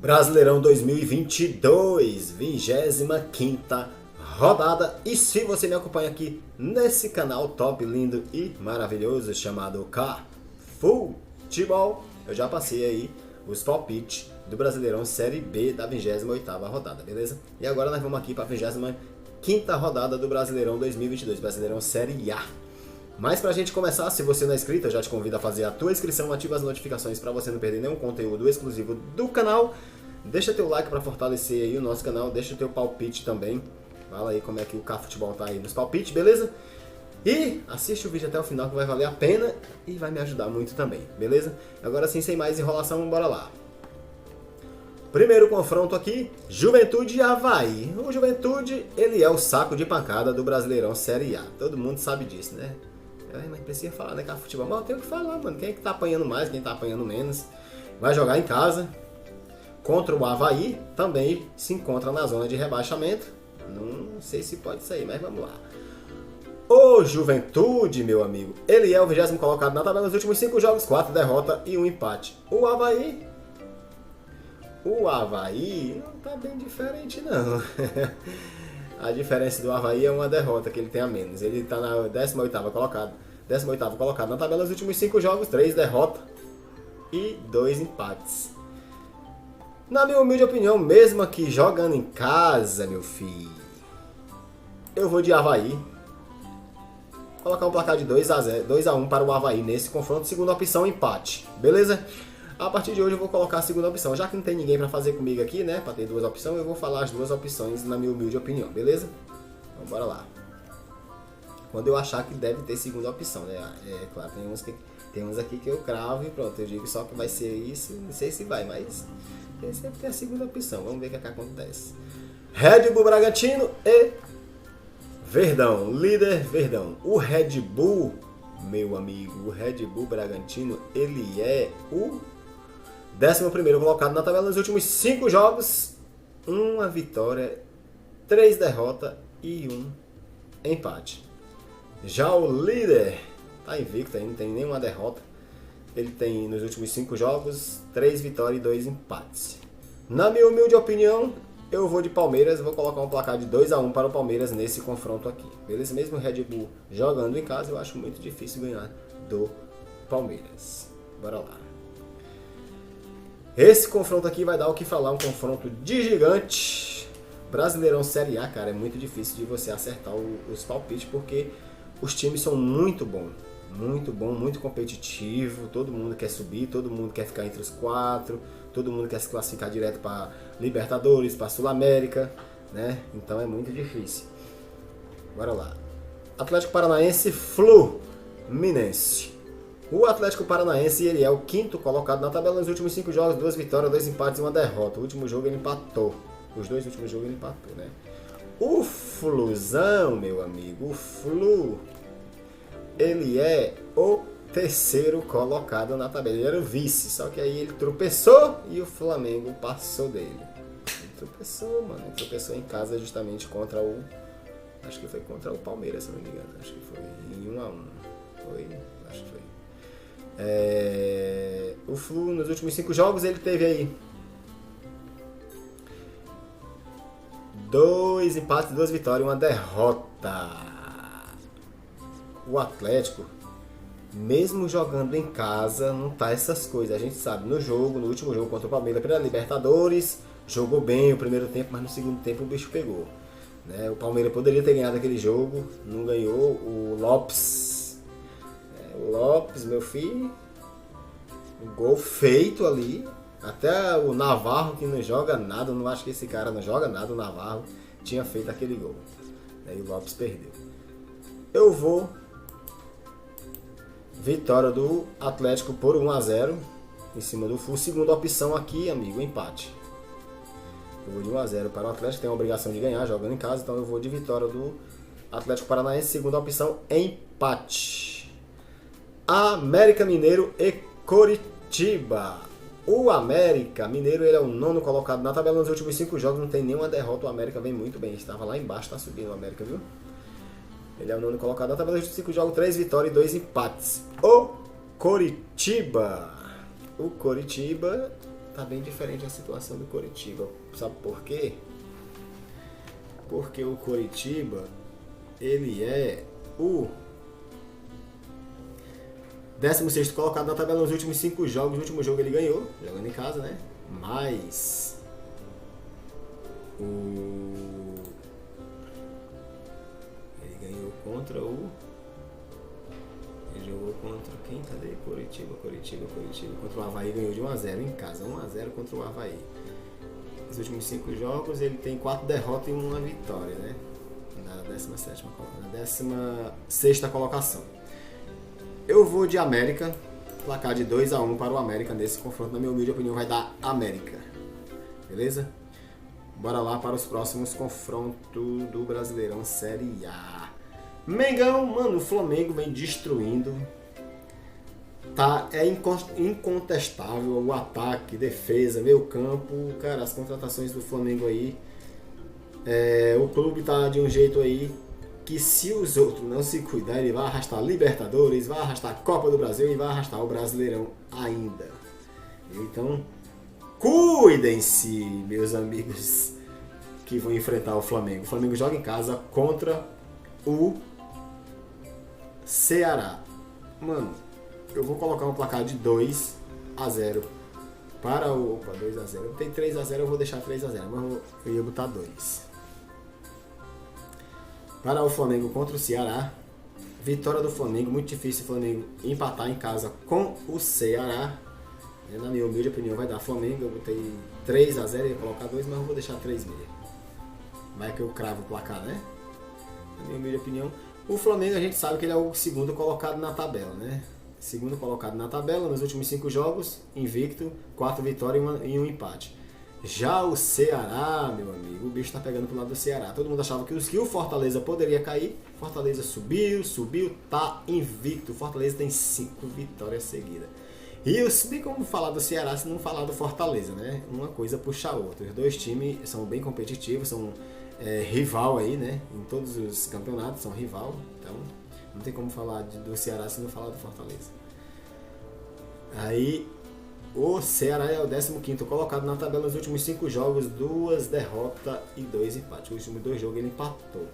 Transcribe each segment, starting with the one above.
Brasileirão 2022, 25ª rodada. E se você me acompanha aqui nesse canal top, lindo e maravilhoso chamado Futebol, eu já passei aí os palpites do Brasileirão Série B da 28ª rodada, beleza? E agora nós vamos aqui para a 25ª rodada do Brasileirão 2022, Brasileirão Série A. Mas pra gente começar, se você não é inscrito, eu já te convido a fazer a tua inscrição, ativa as notificações para você não perder nenhum conteúdo exclusivo do canal. Deixa teu like para fortalecer aí o nosso canal, deixa teu palpite também. Fala aí como é que o Futebol tá aí nos palpites, beleza? E assiste o vídeo até o final que vai valer a pena e vai me ajudar muito também, beleza? Agora sim, sem mais enrolação, bora lá. Primeiro confronto aqui, Juventude e Avaí. O Juventude, ele é o saco de pancada do Brasileirão Série A. Todo mundo sabe disso, né? Mas precisa falar, né, Futebol? Mas eu tenho que falar, mano. Quem é que tá apanhando mais, quem tá apanhando menos. Vai jogar em casa contra o Avaí. Também se encontra na zona de rebaixamento. Não sei se pode sair, mas vamos lá. O Juventude, meu amigo, ele é o 20º colocado na tabela nos últimos 5 jogos, 4 derrotas e 1 empate. O Avaí não tá bem diferente, não. A diferença do Avaí é uma derrota que ele tem a menos. Ele tá na 18ª colocado na tabela nos últimos 5 jogos, 3 derrotas e 2 empates. Na minha humilde opinião, mesmo aqui jogando em casa, meu filho, eu vou de Avaí. Colocar um placar de 2-1 para o Avaí nesse confronto. Segunda opção, empate. Beleza? A partir de hoje eu vou colocar a segunda opção. Já que não tem ninguém para fazer comigo aqui, né? Para ter duas opções, eu vou falar as duas opções na minha humilde opinião. Beleza? Então bora lá. Quando eu achar que deve ter segunda opção, né? É claro, tem uns aqui que eu cravo e pronto. Eu digo só que vai ser isso. Não sei se vai, mas sempre tem a segunda opção. Vamos ver o que acontece. Red Bull Bragantino e Verdão. Líder Verdão. O Red Bull, meu amigo, o Red Bull Bragantino, ele é o 11º colocado na tabela nos últimos 5 jogos. 1 vitória, 3 derrotas e 1 empate. Já o líder tá invicto aí, não tem nenhuma derrota. Ele tem nos últimos 5 jogos 3 vitórias e 2 empates. Na minha humilde opinião, eu vou de Palmeiras. Vou colocar um placar de 2-1 para o Palmeiras nesse confronto aqui. Beleza? Mesmo o Red Bull jogando em casa, eu acho muito difícil ganhar do Palmeiras. Bora lá. Esse confronto aqui vai dar o que falar, um confronto de gigante. Brasileirão Série A, cara, é muito difícil de você acertar os palpites, porque os times são muito bons, muito competitivo. Todo mundo quer subir, todo mundo quer ficar entre os 4, todo mundo quer se classificar direto para Libertadores, para Sul-América, né? Então é muito difícil. Bora lá. Atlético Paranaense, Fluminense. O Atlético Paranaense, ele é o 5º colocado na tabela nos últimos 5 jogos, 2 vitórias, 2 empates e 1 derrota. O último jogo ele empatou. Os 2 últimos jogos ele empatou, né? O Flusão, meu amigo, o Flu, ele é o 3º colocado na tabela. Ele era o vice, só que aí ele tropeçou e o Flamengo passou dele. Ele tropeçou, mano. Ele tropeçou em casa justamente contra o... Acho que foi contra o Palmeiras, se não me engano. Acho que foi em 1-1. Foi? Acho que foi. O Flu, nos últimos 5 jogos, ele teve aí 2 empates, 2 vitórias e 1 derrota. O Atlético, mesmo jogando em casa, não tá essas coisas. A gente sabe, no último jogo contra o Palmeiras pela Libertadores, jogou bem o primeiro tempo, mas no segundo tempo o bicho pegou, né? O Palmeiras poderia ter ganhado aquele jogo, não ganhou. O Lopes, meu filho, um gol feito ali. Até o Navarro, que não joga nada, não acho que esse cara não joga nada, o Navarro tinha feito aquele gol. Aí o Lopes perdeu. Eu vou vitória do Atlético por 1-0 em cima do Flu. Segunda opção aqui, amigo, empate. Eu vou de 1-0 para o Atlético, tem a obrigação de ganhar jogando em casa, então eu vou de vitória do Atlético Paranaense. Segunda opção, empate. América Mineiro e Coritiba. O América Mineiro, ele é o 9º colocado na tabela nos últimos 5 jogos, não tem nenhuma derrota. O América vem muito bem, estava lá embaixo, está subindo o América, viu? Ele é o 9º colocado na tabela dos 5 jogos, 3 vitórias e 2 empates. O Coritiba tá bem diferente a situação do Coritiba. Sabe por quê? Porque o Coritiba, ele é o 16º colocado na tabela nos últimos 5 jogos. No último jogo ele ganhou, jogando em casa, né? Mas ele ganhou contra o... Ele jogou contra quem? Cadê? Coritiba. Contra o Avaí, ganhou de 1-0 em casa. 1-0 contra o Avaí. Nos últimos 5 jogos ele tem 4 derrotas e 1 vitória, né? Na 17ª colocação. Na 16ª colocação. Eu vou de América. Placar de 2-1 para o América nesse confronto. Na minha humilde opinião vai dar América. Beleza? Bora lá para os próximos confrontos do Brasileirão Série A. Mengão, mano, o Flamengo vem destruindo. Tá, é incontestável o ataque, defesa, meio campo. Cara, as contratações do Flamengo aí. O clube tá de um jeito aí que, se os outros não se cuidarem, ele vai arrastar Libertadores, vai arrastar a Copa do Brasil e vai arrastar o Brasileirão ainda. Então, cuidem-se, meus amigos, que vão enfrentar o Flamengo. O Flamengo joga em casa contra o Ceará. Mano, eu vou colocar um placar de 2-0 para o... Opa, 2-0. Eu tenho 3-0, eu vou deixar 3-0, mas eu ia botar 2. Para o Flamengo contra o Ceará. Vitória do Flamengo, muito difícil o Flamengo empatar em casa com o Ceará. Na minha humilde opinião vai dar Flamengo. Eu botei 3-0, ia colocar 2, mas eu vou deixar 3 mesmo. Vai que eu cravo o placar, né? Na minha humilde opinião. O Flamengo, a gente sabe que ele é o segundo colocado na tabela, né? Segundo colocado na tabela, nos últimos 5 jogos, invicto, 4 vitórias e um empate. Já o Ceará, meu amigo, o bicho tá pegando pro lado do Ceará. Todo mundo achava que o Fortaleza poderia cair. Fortaleza subiu, tá invicto. Fortaleza tem 5 vitórias seguidas. E eu nem como falar do Ceará se não falar do Fortaleza, né? Uma coisa puxa a outra. Os dois times são bem competitivos, são rival aí, né? Em todos os campeonatos são rival. Então não tem como falar do Ceará se não falar do Fortaleza. Aí o Ceará é o 15º colocado na tabela nos últimos 5 jogos, 2 derrotas e 2 empates. Os últimos 2 jogos ele empatou,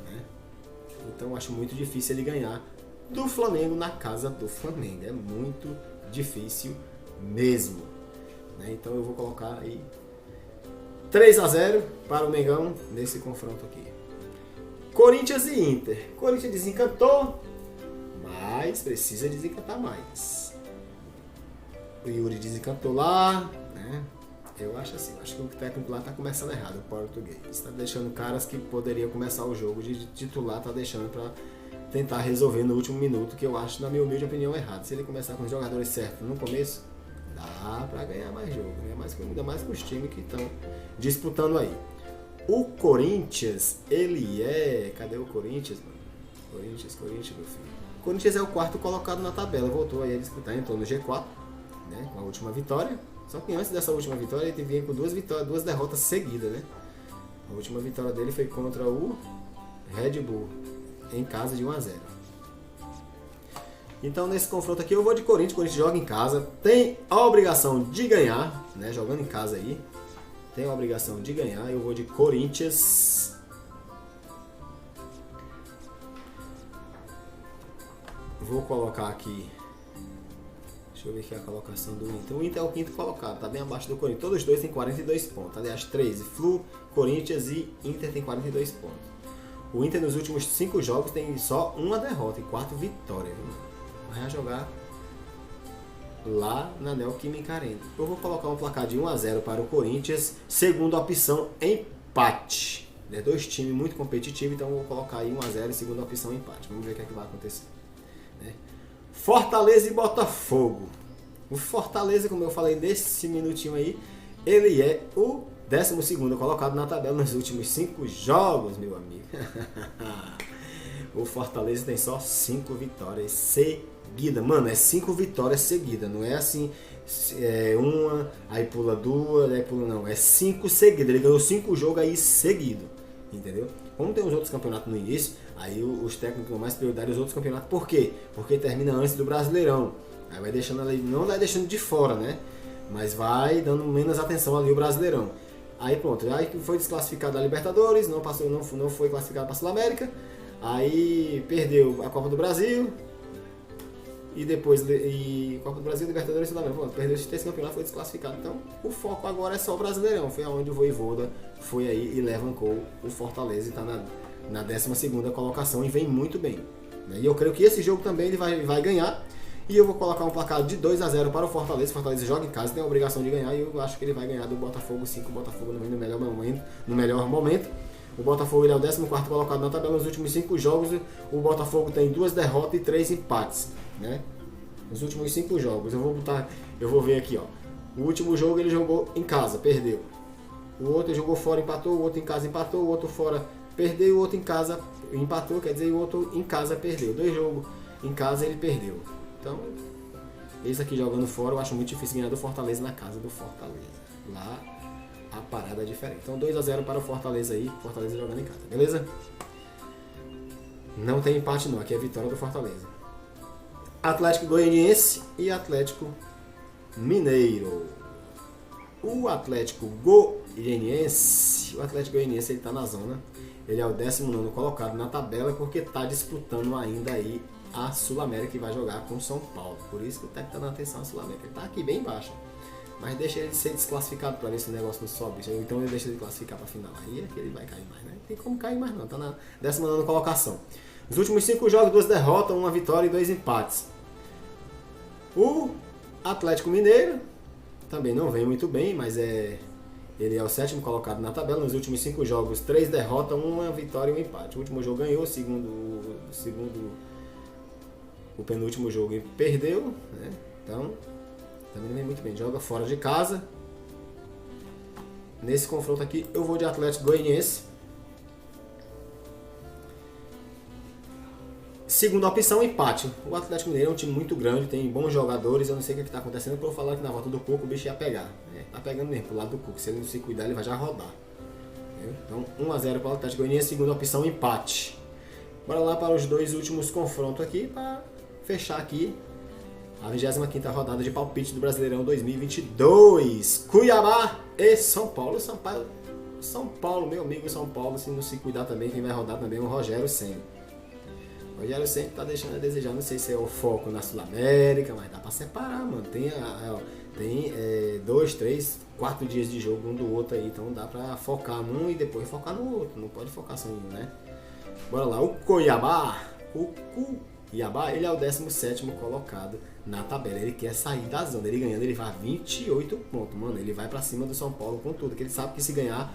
né? Então acho muito difícil ele ganhar do Flamengo na casa do Flamengo. É muito difícil mesmo, né? Então eu vou colocar aí 3-0 para o Mengão nesse confronto aqui. Corinthians e Inter. Corinthians desencantou, mas precisa desencantar mais. O Yuri desencantou lá, né? Eu acho assim, acho que o técnico lá tá começando errado, o português. Está deixando caras que poderiam começar o jogo de titular, tá deixando para tentar resolver no último minuto, que eu acho, na minha humilde opinião, errado. Se ele começar com os jogadores certos no começo, dá para ganhar mais jogo, ainda mais com os times que estão disputando aí. O Corinthians, ele é... Cadê o Corinthians, mano? Corinthians, meu filho. O Corinthians é o 4º colocado na tabela, voltou aí a disputar, entrou no G4, né, com a última vitória. Só que antes dessa última vitória, ele vinha com 2 derrotas seguidas, né? A última vitória dele foi contra o Red Bull, em casa, de 1-0. Então nesse confronto aqui eu vou de Corinthians. O Corinthians joga em casa, tem a obrigação de ganhar, né? Jogando em casa aí, tem a obrigação de ganhar. Eu vou de Corinthians. Vou colocar aqui, deixa eu ver aqui a colocação do Inter. O Inter é o 5º colocado, tá bem abaixo do Corinthians. Todos os dois têm 42 pontos. Aliás, 13. Flu, Corinthians e Inter tem 42 pontos. O Inter nos últimos 5 jogos tem só 1 derrota e 4 vitórias. Vai jogar lá na Neoquímica Arena. Eu vou colocar um placar de 1-0 para o Corinthians. Segunda opção, empate. É 2 times muito competitivos, então eu vou colocar aí 1-0 e segunda opção, empate. Vamos ver o que é que vai acontecer, né? Fortaleza e Botafogo. O Fortaleza, como eu falei nesse minutinho aí, ele é o 12º colocado na tabela nos últimos 5 jogos, meu amigo. O Fortaleza tem só 5 vitórias seguidas. Mano, é 5 vitórias seguidas. Não é assim, uma, aí pula 2, aí pula não. É 5 seguidas. Ele ganhou 5 jogos aí seguidos. Entendeu? Como tem os outros campeonatos no início, aí os técnicos dão mais prioridade aos outros campeonatos. Por quê? Porque termina antes do Brasileirão. Aí vai deixando ali, não vai deixando de fora, né? Mas vai dando menos atenção ali o Brasileirão. Aí pronto, aí foi desclassificado da Libertadores, não foi classificado para a Sul-América. Aí perdeu a Copa do Brasil. E depois, Copa do Brasil, Libertadores e Sul-América. Perdeu esse terceiro campeonato, foi desclassificado. Então, o foco agora é só o Brasileirão. Foi aonde o Vojvoda foi aí e levancou o Fortaleza e está na 12ª colocação e vem muito bem. E eu creio que esse jogo também ele vai ganhar. E eu vou colocar um placar de 2-0 para o Fortaleza. O Fortaleza joga em casa, tem a obrigação de ganhar. E eu acho que ele vai ganhar do Botafogo 5. O Botafogo no melhor momento. O Botafogo ele é o 14º colocado na tabela. Nos últimos 5 jogos, o Botafogo tem 2 derrotas e 3 empates. Né? Nos últimos 5 jogos, eu vou ver aqui, ó. O último jogo ele jogou em casa, perdeu. O outro jogou fora, empatou. O outro em casa empatou. O outro fora perdeu. O outro em casa empatou, quer dizer, o outro em casa perdeu. 2 jogos em casa ele perdeu. Então, esse aqui jogando fora, eu acho muito difícil ganhar do Fortaleza na casa do Fortaleza. Lá a parada é diferente. Então 2-0 para o Fortaleza aí, Fortaleza jogando em casa, beleza? Não tem empate não, aqui é vitória do Fortaleza. Atlético Goianiense e Atlético Mineiro. O Atlético Goianiense ele está na zona. Ele é o 19º colocado na tabela porque está disputando ainda aí a Sul-América e vai jogar com o São Paulo. Por isso que está dando atenção à Sul-América. Ele está aqui bem embaixo. Mas deixa ele ser desclassificado para ver se o negócio não sobe. Então ele deixa ele classificar para a final. Aí é que ele vai cair mais, né? Não tem como cair mais não. Está na 19ª colocação. Nos últimos 5 jogos, 2 derrotas, 1 vitória e 2 empates. O Atlético Mineiro também não vem muito bem, mas ele é o 7º colocado na tabela. Nos últimos 5 jogos, 3 derrotas, 1 vitória e 1 empate. O último jogo ganhou, o penúltimo jogo ele perdeu, né? Então também não vem muito bem. Joga fora de casa. Nesse confronto aqui eu vou de Atlético Goianiense. Segunda opção, empate. O Atlético Mineiro é um time muito grande, tem bons jogadores. Eu não sei o que está acontecendo. Para eu falar que na volta do Cuco o bicho ia pegar. Tá pegando mesmo pro lado do Cuco. Se ele não se cuidar, ele vai já rodar. Então 1-0 para o Atlético Goianiense. Segunda opção, empate. Bora lá para os 2 últimos confrontos aqui para fechar aqui a 25ª rodada de palpite do Brasileirão 2022. Cuiabá e São Paulo. São Paulo, meu amigo São Paulo, se não se cuidar também, quem vai rodar também é o Rogério Ceni. O Rogério Ceni tá deixando a desejar, não sei se é o foco na Sul-América, mas dá para separar, mano. Tem 2, 3, 4 dias de jogo um do outro aí, então dá para focar num e depois focar no outro. Não pode focar só em um, né? Bora lá, o Cuiabá, ele é o 17º colocado na tabela. Ele quer sair da zona. Ele ganhando, ele vai a 28 pontos. Mano, ele vai pra cima do São Paulo com tudo. Que ele sabe que se ganhar,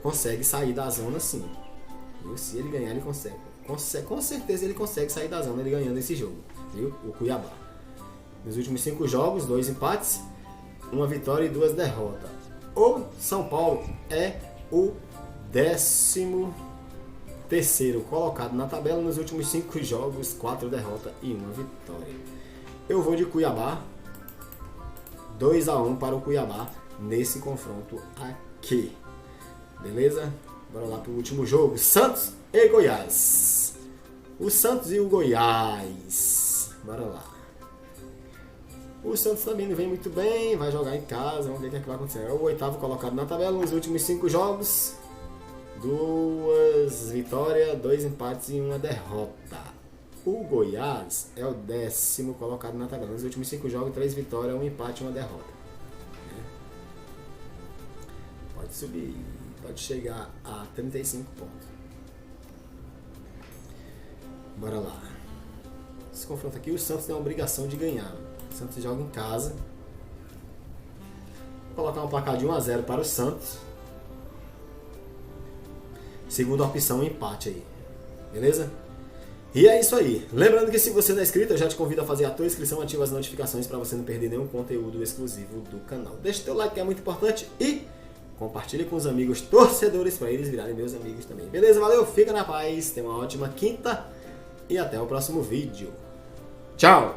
consegue sair da zona sim. E se ele ganhar, ele consegue. Com certeza ele consegue sair da zona ele ganhando esse jogo. Viu? O Cuiabá. Nos últimos 5 jogos, 2 empates, 1 vitória e 2 derrotas. O São Paulo é o 13º colocado na tabela. Nos últimos 5 jogos, 4 derrotas e 1 vitória. Eu vou de Cuiabá. 2-1 para o Cuiabá nesse confronto aqui. Beleza? Bora lá para o último jogo. Santos e Goiás. O Santos e o Goiás. Bora lá. O Santos também não vem muito bem. Vai jogar em casa. Vamos ver o que vai acontecer. É o 8º colocado na tabela. Nos últimos 5 jogos, 2 vitórias, 2 empates e 1 derrota. O Goiás é o 10º colocado na tabela. Nos últimos 5 jogos, 3 vitórias, 1 empate e 1 derrota. Pode subir, pode chegar a 35 pontos. Bora lá. Esse confronto aqui, o Santos tem a obrigação de ganhar. O Santos joga em casa. Vou colocar um placar de 1-0 para o Santos. Segunda opção, empate aí. Beleza? E é isso aí. Lembrando que se você não é inscrito, eu já te convido a fazer a tua inscrição, ativa as notificações para você não perder nenhum conteúdo exclusivo do canal. Deixa teu like que é muito importante e compartilhe com os amigos torcedores para eles virarem meus amigos também. Beleza? Valeu, fica na paz, tenha uma ótima quinta e até o próximo vídeo. Tchau!